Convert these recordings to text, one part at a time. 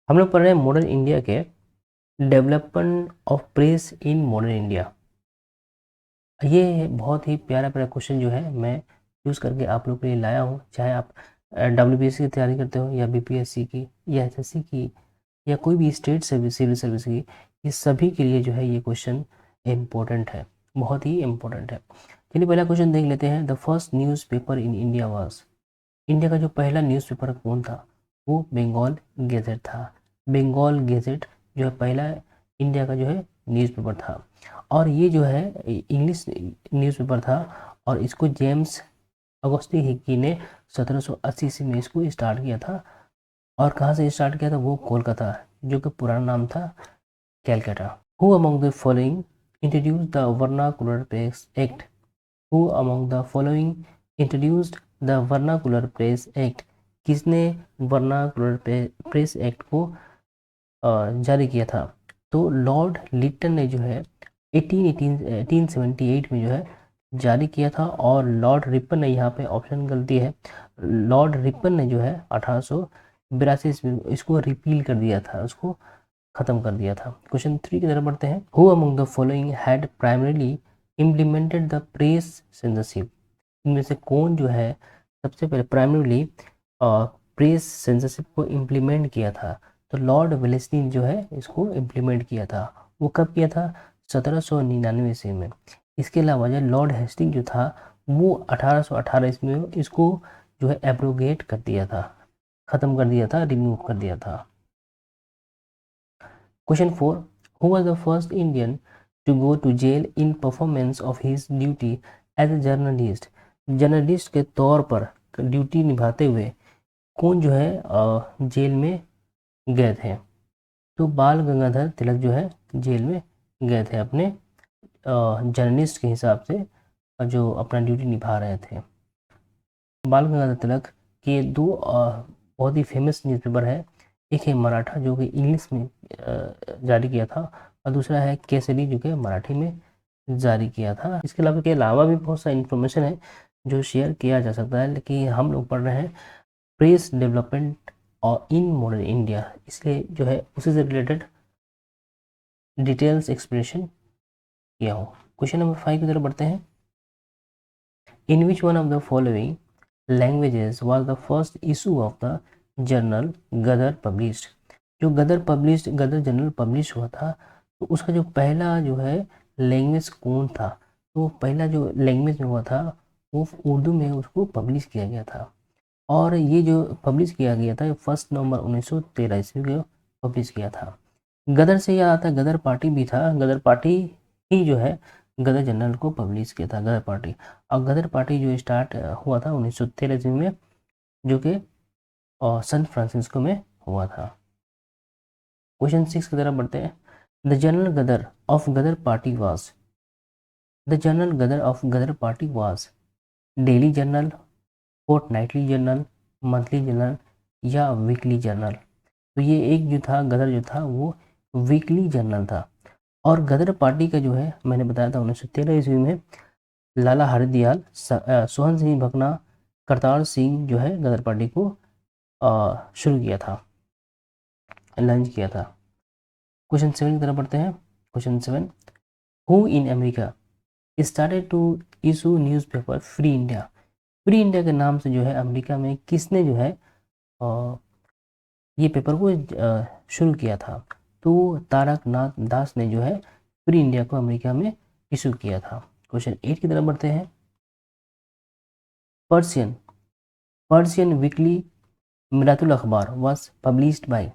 हम लोग पढ़ रहे हैं मॉडर्न इंडिया के development of press in modern India. ये बहुत ही प्यारा प्यारा क्वेश्चन जो है मैं यूज़ करके आप लोग के लिए लाया हूँ। चाहे आप WBSC की तैयारी करते हो या BPSC की या SSC की या कोई भी स्टेट सर्विस सिविल सर्विस की, ये सभी के लिए जो है ये क्वेश्चन इम्पोर्टेंट है, बहुत ही इम्पोर्टेंट है। चलिए पहला क्वेश्चन देख लेते हैं। The first newspaper in India was, India का जो पहला न्यूज़पेपर कौन था? वो बंगाल गैजेट था। बंगाल गैजेट जो है पहला इंडिया का जो है न्यूज़पेपर था, और ये जो है इंग्लिश न्यूज़पेपर था, और इसको जेम्स अगस्ती हिक्की ने 1780 ईस्वी में इसको स्टार्ट किया था। और कहाँ से स्टार्ट किया था? वो कोलकाता, जो कि पुराना नाम था Calcutta. Who among the following introduce the vernacular press act? Who among the following introduced the vernacular press act? किसने वर्नाकुलर प्रेस एक्ट को जारी किया था? तो लॉर्ड लिटन ने जो है 1878 में जो है जारी किया था, और लॉर्ड रिपन ने, यहाँ पे ऑप्शन गलती है, लॉर्ड रिपन ने जो है 1882 में इसको रिपील कर दिया था, उसको खत्म कर दिया था। क्वेश्चन 3 की तरफ बढ़ते हैं। Who among the following had primarily implemented the press censorship? इनमें से कौन जो है सबसे पहले प्राइमरीली प्रेस सेंसरशिप को इम्प्लीमेंट किया था? तो लॉर्ड वेलेस्ली जो है इसको इम्प्लीमेंट किया था। वो कब किया था? 1799 ईस्वी में। इसके अलावा जो लॉर्ड हेस्टिंग जो था वो 1818 ईस्वी में इसको जो है एब्रोगेट कर दिया था, खत्म कर दिया था, रिमूव कर दिया था। Question 4, who was the first Indian to go to jail in performance of his duty as a journalist? Journalist के तौर पर ड्यूटी निभाते हुए कौन जो है जेल में गए थे? तो बाल गंगाधर तिलक जो है जेल में गए थे अपने जर्नलिस्ट के हिसाब से, जो अपना ड्यूटी निभा रहे थे। बाल गंगाधर तिलक के दो बहुत ही फेमस न्यूज़पेपर है। एक है मराठा, जो कि इंग्लिश में जारी किया था, और दूसरा है केसरी, जो कि मराठी में जारी किया था। इसके अलावा भी बहुत सारी इन्फॉर्मेशन है जो शेयर किया जा सकता है, लेकिन हम लोग पढ़ रहे हैं प्रेस डेवलपमेंट और इन मॉडर्न इंडिया, इसलिए जो है उसी से रिलेटेड डिटेल्स एक्सप्लेनेशन किया हो। क्वेश्चन नंबर 5 की तरफ बढ़ते हैं। In which one of the following languages was the first issue of the journal Ghadar published? जो गदर जर्नल पब्लिश हुआ था, तो उसका जो पहला जो है लैंग्वेज कौन था? तो पहला जो लैंग्वेज में हुआ था वो उर्दू में उसको पब्लिश किया गया था, और ये जो पब्लिश किया गया था 1 नवंबर 1913 ईस्वी को पब्लिश किया था। गदर से याद आता है गदर पार्टी भी था, गदर पार्टी ही जो है गदर जनरल को पब्लिश किया था, गदर पार्टी। और गदर पार्टी जो स्टार्ट हुआ था 1913 ईस्वी में, जो कि सैन फ्रांसिस्को में हुआ था। क्वेश्चन 6 की तरफ बढ़ते हैं। The journal Ghadar of Ghadar party was, the journal Ghadar of Ghadar party was daily journal, fortnightly journal, monthly journal या वीकली जर्नल? तो ये एक जो था गदर जो था वो वीकली जर्नल था। और गदर पार्टी का जो है मैंने बताया था 1913 ईस्वी में लाला हरदयाल, सोहन सिंह भकना, करतार सिंह जो है गदर पार्टी को शुरू किया था, लॉन्च किया था। क्वेश्चन 7 की तरफ बढ़ते हैं। Question 7, who in America started to issue newspaper free India? Free India के नाम से जो है अमेरिका में किसने जो है ये पेपर को शुरू किया था? तो तारक नाथ दास ने जो है फ्री इंडिया को अमेरिका में इशू किया था। क्वेश्चन 8 की तरफ बढ़ते हैं। पर्शियन पर्शियन वीकली मिरातुल अखबार वाज पब्लिश्ड बाय,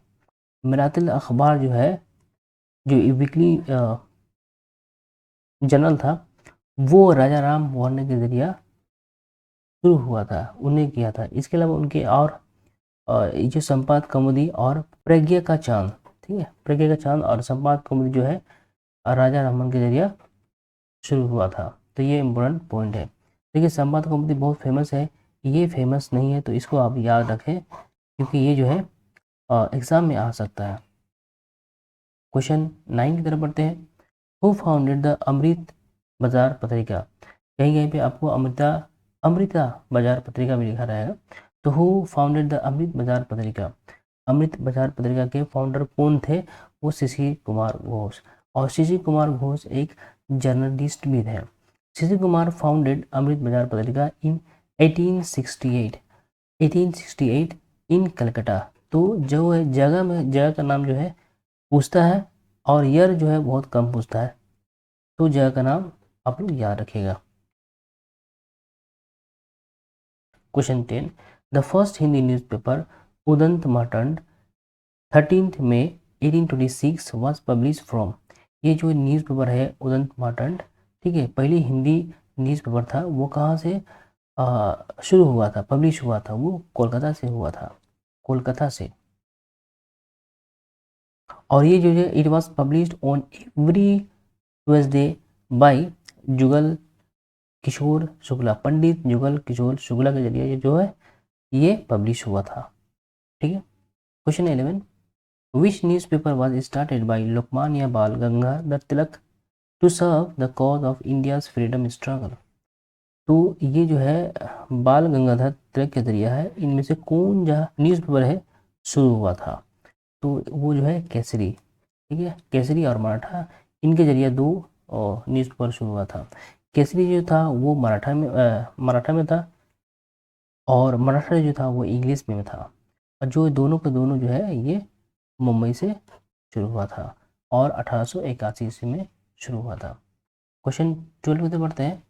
मिरातुल अखबार जो है जो वीकली जर्नल था वो राजा राम मोहन के जरिए शुरू हुआ था, उन्हें किया था। इसके अलावा उनके और जो संपाद कौमुदी और प्रज्ञा का चांद, ठीक है, प्रज्ञा का चांद और संपाद कौमुदी जो है राजा रामन के जरिए शुरू हुआ था। तो ये इम्पोर्टेंट पॉइंट है। देखिए संपाद कौमुदी बहुत फेमस है, ये फेमस नहीं है, तो इसको आप याद रखें, क्योंकि ये जो है एग्जाम में आ सकता है। क्वेश्चन 9 की तरफ बढ़ते हैं। हु फाउंडेड द अमृत बाजार पत्रिका? कहीं कहीं पे आपको अमृता बाजार पत्रिका भी लिखा रहेगा। तो हु फाउंडेड द अमृत बाजार पत्रिका? अमृत बाजार पत्रिका के फाउंडर कौन थे? वो शिशिर कुमार घोष। और शिशिर कुमार घोष एक जर्नलिस्ट भी थे। शिशिर कुमार फाउंडेड अमृत बाजार पत्रिका इन 1868 1868 इन कलकत्ता। तो जो है जगह का नाम जो है पूछता है और ईयर जो है बहुत कम पूछता है, तो जगह का नाम आप लोग याद रखिएगा। Question 10, the first Hindi newspaper Udant Martand 13 May 1826 was publish from. ये जो न्यूज़पेपर है उदंत मार्तंड, ठीक है, पहली हिंदी न्यूज़पेपर था, वो कहाँ से शुरू हुआ था, पब्लिश हुआ था? वो कोलकाता से हुआ था, कोलकाता से। और ये जो है it was published on every Tuesday by Jugal Kishore Shukla, Pandit Jugal Kishore Shukla के जरिए ये जो है ये पब्लिश हुआ था, ठीक है। Question 11, which newspaper was started by Lokmanya Bal Gangadhar Tilak to serve the cause of India's freedom struggle. तो ये जो है बाल गंगाधर तिलक के जरिए है, इनमें से कौन जो न्यूज़पेपर है शुरू हुआ था? तो वो जो है केसरी, ठीक है, केसरी और मराठा, इनके जरिए दो न्यूज़पेपर शुरू हुआ था। केसरी जो था वो मराठा में था, और मराठा जो था वो इंग्लिश में था। और जो दोनों के दोनों जो है ये मुंबई से शुरू हुआ था और 1881 ईस्वी में शुरू हुआ था। क्वेश्चन 12 में पढ़ते हैं,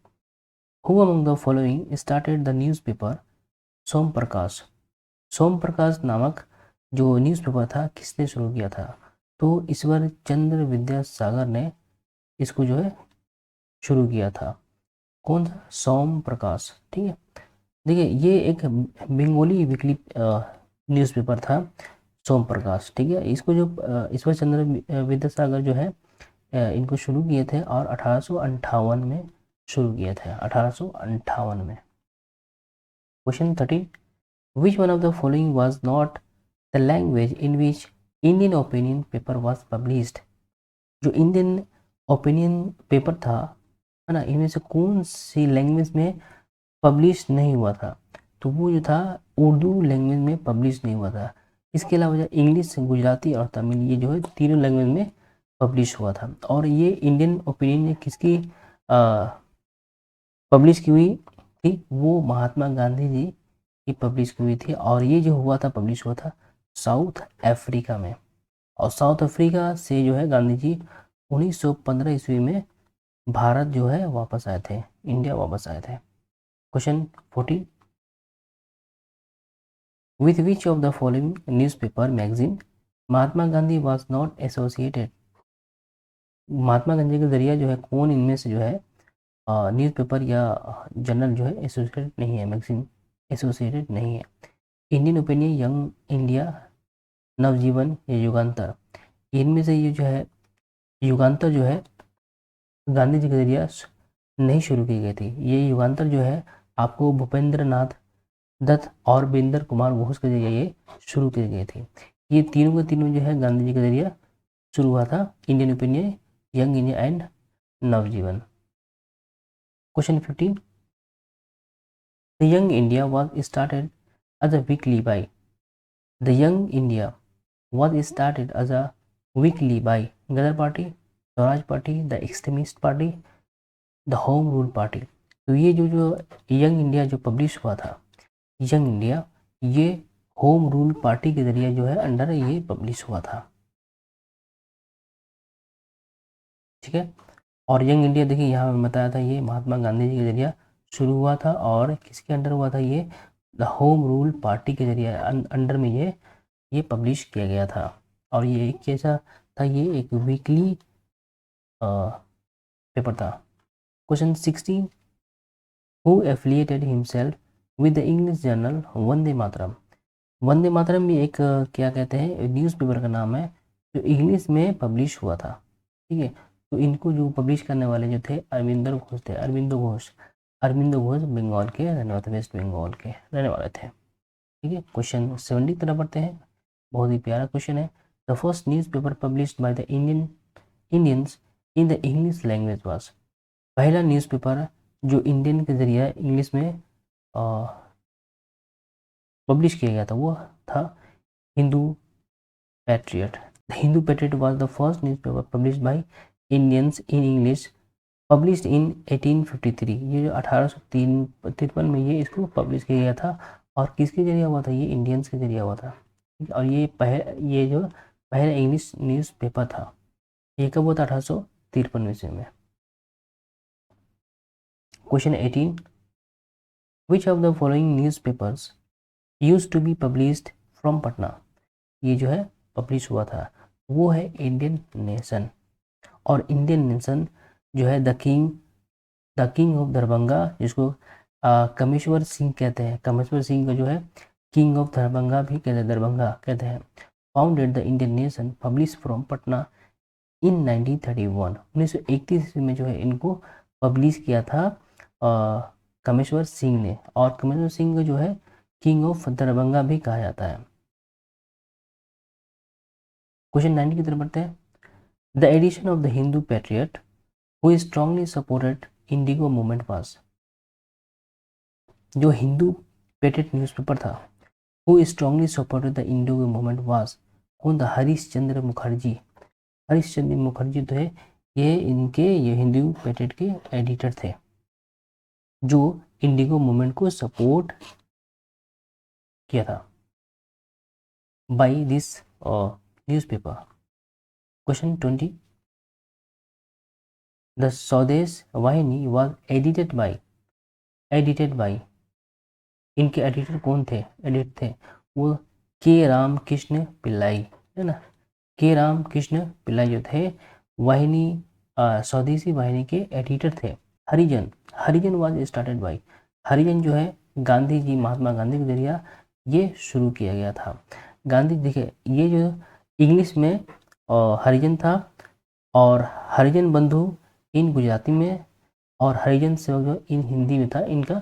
who among the following started the newspaper Som Prakash. Som Prakash नामक जो न्यूज़पेपर था किसने शुरू किया था? तो ईश्वर चंद्र विद्यासागर ने इसको जो है शुरू किया था। कौन था? सोम प्रकाश, ठीक है। देखिए ये एक बंगाली वीकली न्यूज़पेपर था सोम प्रकाश, ठीक है। इसको जो ईश्वर चंद्र विद्यासागर जो है इनको शुरू किए थे और 1858 में शुरू किए थे, 1858 में। Question 13, which one of the following was not the language in which Indian opinion paper was published. जो इंडियन ओपिनियन पेपर था, है ना, इनमें से कौन सी लैंग्वेज में पब्लिश नहीं हुआ था? तो वो जो था उर्दू लैंग्वेज में पब्लिश नहीं हुआ था। इसके अलावा जो इंग्लिश, गुजराती और तमिल, ये जो है तीनों लैंग्वेज में पब्लिश हुआ था। और ये इंडियन ओपिनियन ने किसकी पब्लिश की हुई थी? वो महात्मा गांधी जी की पब्लिश की हुई थी। और ये जो हुआ था, पब्लिश हुआ था साउथ अफ्रीका में। और साउथ अफ्रीका से जो है गांधी जी 1915 ईस्वी में भारत जो है वापस आए थे, इंडिया वापस आए थे। Question 14, with which of the following newspaper magazine Mahatma Gandhi was not associated। Mahatma Gandhi के जरिए जो है कौन इनमें से जो है न्यूज़पेपर या जर्नल जो है एसोसिएटेड नहीं है, मैगजीन एसोसिएटेड नहीं है? इंडियन ओपिनियन, यंग इंडिया, नवजीवन या युगांतर। इनमें से ये जो है युगांतर जो है गांधी जी के जरिए नहीं शुरू की गई थी। ये युगांतर जो है आपको भूपेंद्र नाथ दत्त और बिंदर कुमार घोष के जरिए ये शुरू की गई थी। ये तीनों के तीनों जो है गांधी जी के जरिए शुरू हुआ था, Indian opinion, young India and Navajivan. Question 15, the young India was started as a weekly by. The young India was started as a weekly by Ghadar party, Swaraj party, the extremist party, the home rule party. तो ये जो young India जो publish हुआ था, young India, ये home rule party के जरिए जो है अंडर ये पब्लिश हुआ था, ठीक है। और यंग इंडिया देखिए यहाँ मैं बताया था ये महात्मा गांधी जी के जरिए शुरू हुआ था। और किसके अंडर हुआ था? ये द होम रूल पार्टी के जरिए अंडर में ये पब्लिश किया गया था। और ये एक कैसा था? ये एक वीकली पेपर था। Question 16, who affiliated himself with the English journal Vande Mataram. Vande Mataram भी एक क्या कहते हैं न्यूज़पेपर का नाम है जो इंग्लिश में पब्लिश हुआ था, ठीक है। तो इनको जो पब्लिश करने वाले जो थे अरविंदर घोष थे, अरविंदो घोष बंगाल के, नॉर्थ वेस्ट बंगाल के रहने वाले थे, ठीक है। क्वेश्चन 70 की तरफ बढ़ते हैं, बहुत ही प्यारा क्वेश्चन है। The first news paper published by the Indians in the English language was. पहला न्यूज़पेपर जो इंडियन के जरिए इंग्लिश में पब्लिश किया गया था वो था Hindu Patriot. The Hindu Patriot was the first newspaper published by Indians in English, published in 1853. ये जो 1853 में ये इसको पब्लिश किया गया था और किसके जरिए हुआ था, ये इंडियंस के जरिए हुआ था। और ये जो पहला इंग्लिश न्यूज़पेपर था, ये कब हुआ था, 1853 ईस्वी में। Question 18, which of the following newspapers used to be published from Patna. ये जो है पब्लिश हुआ था वो है इंडियन नेशन। और इंडियन नेशन जो है द किंग ऑफ दरभंगा, जिसको कमेश्वर सिंह कहते हैं, कमेश्वर सिंह का जो है किंग ऑफ दरभंगा भी कहते हैं, दरभंगा कहते हैं, founded the Indian Nation, publish from Patna in 1931। 1931 में जो है इनको पब्लिश किया था कमेश्वर सिंह ने। और कमेश्वर सिंह को जो है किंग ऑफ दरभंगा भी कहा जाता है। क्वेश्चन 90 की तरफ बढ़ते हैं। The edition of the Hindu patriot who strongly supported indigo movement was. जो हिंदू पैट्रियट न्यूज़पेपर था who strongly supported the indigo movement was, कौन था, हरीशचंद्र मुखर्जी। हरीशचंद्र मुखर्जी तो है ये हिंदू पैट्रियट के एडिटर थे जो इंडिगो मूवमेंट को सपोर्ट किया था by this newspaper. Question 20, the Swadesh Vahini was edited by, इनके एडिटर कौन थे, वो के रामकृष्ण पिल्लाई, है ना, के रामकृष्ण पिल्लाई जो थे वाहिनी स्वदेशी वाहिनी के एडिटर थे। हरिजन वाज स्टार्टेड बाय, हरिजन जो है गांधी जी, महात्मा गांधी के जरिए ये शुरू किया गया था। गांधी देखिए ये जो इंग्लिश में हरिजन था और हरिजन बंधु इन गुजराती में और हरिजन सेवक जो इन हिंदी में था। इनका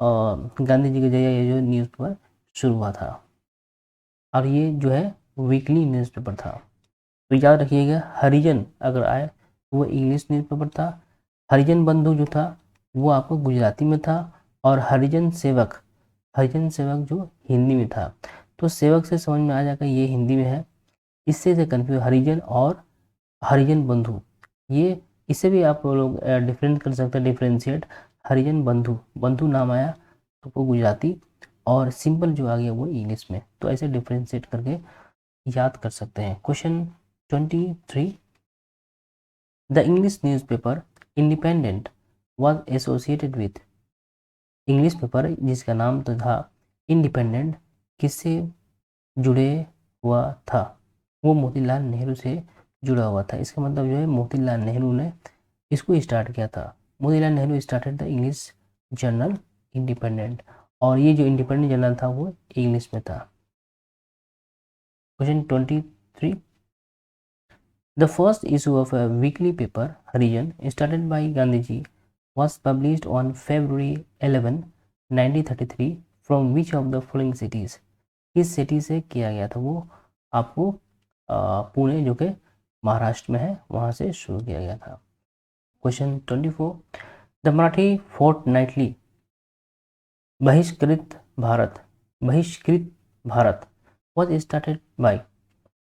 गांधी जी के जरिए ये जो न्यूज़पेपर शुरू हुआ था और ये जो है वीकली न्यूज़पेपर था। तो याद रखिएगा हरिजन अगर आए तो वो इंग्लिश न्यूज़पेपर था, हरिजन बंधु जो था वो आपको गुजराती में था और हरिजन सेवक जो हिंदी में था। तो सेवक से समझ में आ जाएगा ये हिंदी में है, इससे से कन्फ्यूज हरिजन और हरिजन बंधु, ये इसे भी आप लोग डिफरेंट कर सकते हैं, डिफ्रेंशिएट। हरिजन बंधु नाम आया तो वो गुजराती और सिंपल जो आ गया वो इंग्लिश में, तो ऐसे डिफ्रेंशिएट करके याद कर सकते हैं। Question 23, the English newspaper independent was associated with, English paper जिसका नाम तो था इंडिपेंडेंट किससे जुड़े हुआ था, वो मोतीलाल नेहरू से जुड़ा हुआ था। इसका मतलब जो है मोतीलाल नेहरू ने इसको स्टार्ट किया था। Motilal Nehru started the English journal independent, और ये जो इंडिपेंडेंट जर्नल था वो इंग्लिश में था। Question 23, the first issue of a weekly paper Harijan started by Gandhi ji was published on February 11, 1933 from which of the following cities, किस सिटी से किया गया था, वो आपको पुणे जो कि महाराष्ट्र में है वहाँ से शुरू किया गया था। क्वेश्चन 24, द मराठी फोर्टनाइटली बहिष्कृत भारत वॉज स्टार्टेड बाय,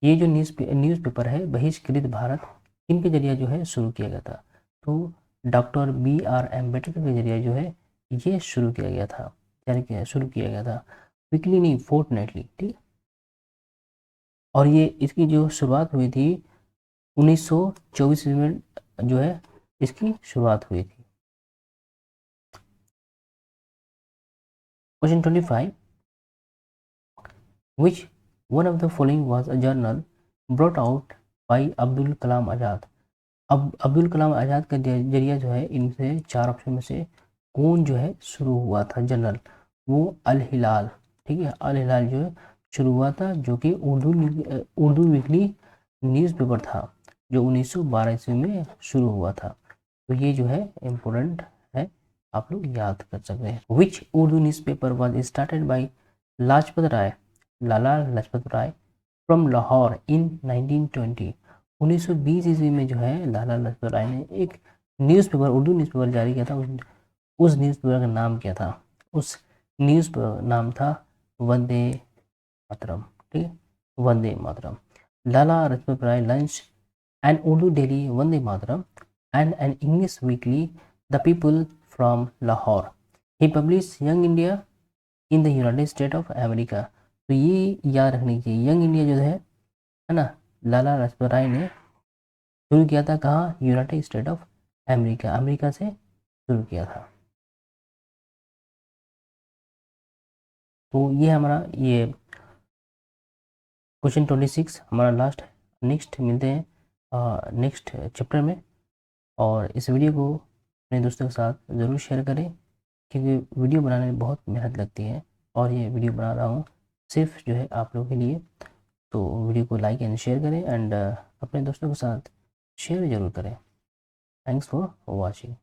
ये जो न्यूज़पेपर है बहिष्कृत भारत इनके जरिए जो है शुरू किया गया था। तो डॉक्टर BR अम्बेडकर के जरिए जो है ये शुरू किया गया था, शुरू किया गया था, वीकली नहीं फोर्टनाइटली, ठीक। और ये इसकी जो शुरुआत हुई थी 1924 में जो है इसकी शुरुआत हुई थी। Question 25, which one of the following was a journal brought out by Abdul Kalam Azad. अब अब्दुल कलाम आज़ाद का जरिया जो है इनसे 4 ऑप्शन में से कौन जो है शुरू हुआ था जर्नल, वो अल हिलाल, ठीक है, अल हिलाल जो है शुरू हुआ था, जो कि उर्दू वीकली न्यूज़पेपर था जो 1912 ईस्वी में शुरू हुआ था। तो ये जो है इम्पोर्टेंट है, आप लोग याद कर सकते हैं। Which Urdu newspaper was started by Lala Lajpat Rai from Lahore in 1920। 1920 ईस्वी में जो है लाला लाजपत राय ने एक न्यूज़पेपर, उर्दू न्यूज़पेपर जारी किया था। उस न्यूज़पेपर का नाम क्या था, उस न्यूज़पेपर नाम था वंदे मातरम, ठीक है, Vande Mataram. Lala Lajpat Rai launched an Urdu daily Vande Mataram and an English weekly The People from Lahore. He published Young India in the United States of America. तो ये याद रखने की, यंग इंडिया जो है ना, लाला लाजपत राय ने शुरू किया था कहाँ, United state of America, America से शुरू किया था। तो ये हमारा ये क्वेश्चन 26 हमारा लास्ट है। नेक्स्ट मिलते हैं नेक्स्ट चैप्टर में, और इस वीडियो को अपने दोस्तों के साथ ज़रूर शेयर करें, क्योंकि वीडियो बनाने में बहुत मेहनत लगती है, और ये वीडियो बना रहा हूँ सिर्फ जो है आप लोगों के लिए। तो वीडियो को लाइक एंड शेयर करें, एंड अपने दोस्तों के साथ शेयर ज़रूर करें। Thanks for watching.